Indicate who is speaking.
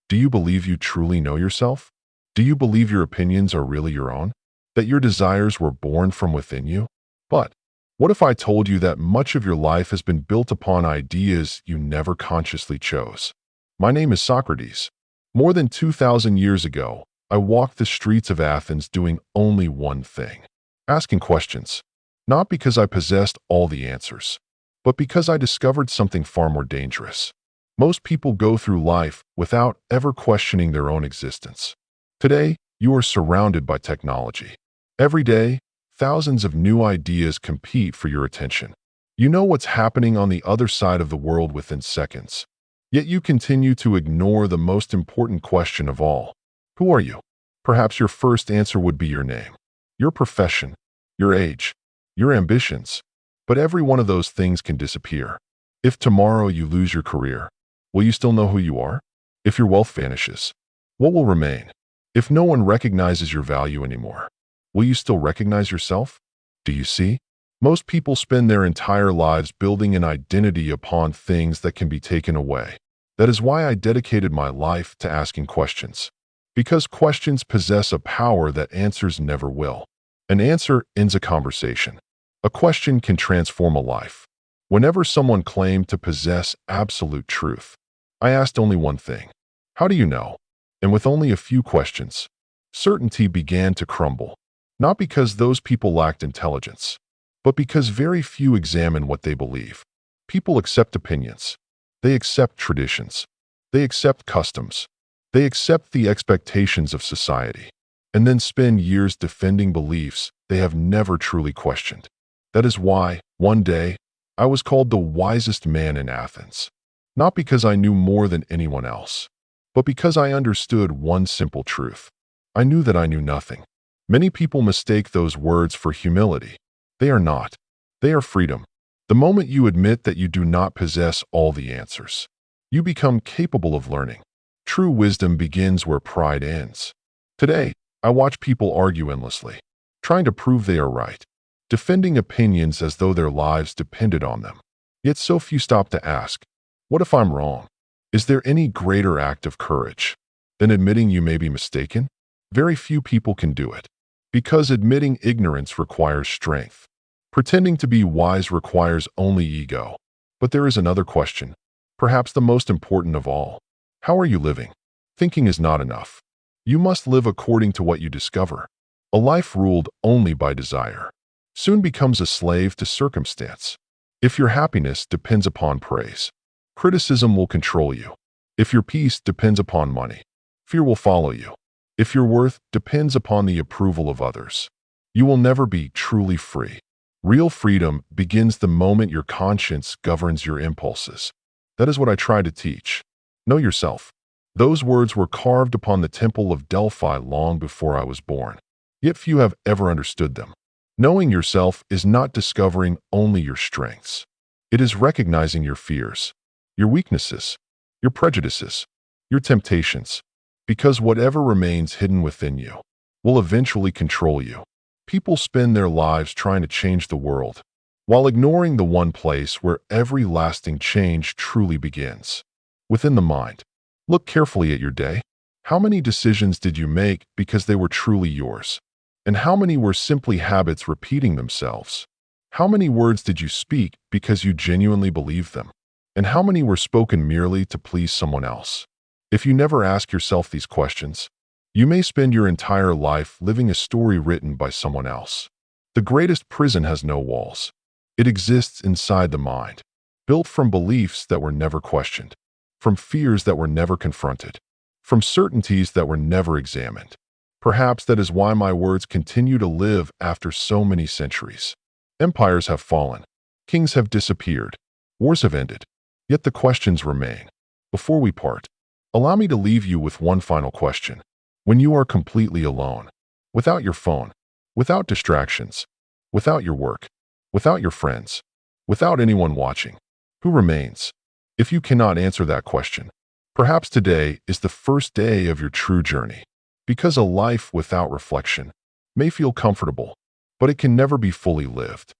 Speaker 1: Do you believe you truly know yourself? Do you believe your opinions are really your own? That your desires were born from within you? But what if I told you that much of your life has been built upon ideas you never consciously chose? My name is Socrates. More than 2,000 years ago, I walked the streets of Athens doing only one thing: asking questions. Not because I possessed all the answers, but because I discovered something far more dangerous. Most people go through life without ever questioning their own existence. Today, you are surrounded by technology. Every day, thousands of new ideas compete for your attention. You know what's happening on the other side of the world within seconds. Yet you continue to ignore the most important question of all. Who are you? Perhaps your first answer would be your name, your profession, your age, your ambitions. But every one of those things can disappear. If tomorrow you lose your career, will you still know who you are? If your wealth vanishes, what will remain? If no one recognizes your value anymore, will you still recognize yourself? Do you see? Most people spend their entire lives building an identity upon things that can be taken away. That is why I dedicated my life to asking questions. Because questions possess a power that answers never will. An answer ends a conversation. A question can transform a life. Whenever someone claimed to possess absolute truth, I asked only one thing: how do you know? And with only a few questions, certainty began to crumble. Not because those people lacked intelligence, but because very few examine what they believe. People accept opinions. They accept traditions. They accept customs. They accept the expectations of society, and then spend years defending beliefs they have never truly questioned. That is why, one day, I was called the wisest man in Athens. Not because I knew more than anyone else, but because I understood one simple truth. I knew that I knew nothing. Many people mistake those words for humility. They are not. They are freedom. The moment you admit that you do not possess all the answers, you become capable of learning. True wisdom begins where pride ends. Today, I watch people argue endlessly, trying to prove they are right, defending opinions as though their lives depended on them. Yet so few stop to ask, what if I'm wrong? Is there any greater act of courage than admitting you may be mistaken? Very few people can do it, because admitting ignorance requires strength. Pretending to be wise requires only ego. But there is another question, perhaps the most important of all. How are you living? Thinking is not enough. You must live according to what you discover. A life ruled only by desire soon becomes a slave to circumstance. If your happiness depends upon praise, criticism will control you. If your peace depends upon money, fear will follow you. If your worth depends upon the approval of others, you will never be truly free. Real freedom begins the moment your conscience governs your impulses. That is what I try to teach. Know yourself. Those words were carved upon the temple of Delphi long before I was born. Yet few have ever understood them. Knowing yourself is not discovering only your strengths. It is recognizing your fears, your weaknesses, your prejudices, your temptations. Because whatever remains hidden within you will eventually control you. People spend their lives trying to change the world, while ignoring the one place where every lasting change truly begins: within the mind. Look carefully at your day. How many decisions did you make because they were truly yours? And how many were simply habits repeating themselves? How many words did you speak because you genuinely believed them? And how many were spoken merely to please someone else? If you never ask yourself these questions, you may spend your entire life living a story written by someone else. The greatest prison has no walls. It exists inside the mind, built from beliefs that were never questioned, from fears that were never confronted, from certainties that were never examined. Perhaps that is why my words continue to live after so many centuries. Empires have fallen. Kings have disappeared. Wars have ended. Yet the questions remain. Before we part, allow me to leave you with one final question. When you are completely alone, without your phone, without distractions, without your work, without your friends, without anyone watching, who remains? If you cannot answer that question, perhaps today is the first day of your true journey. Because a life without reflection may feel comfortable, but it can never be fully lived.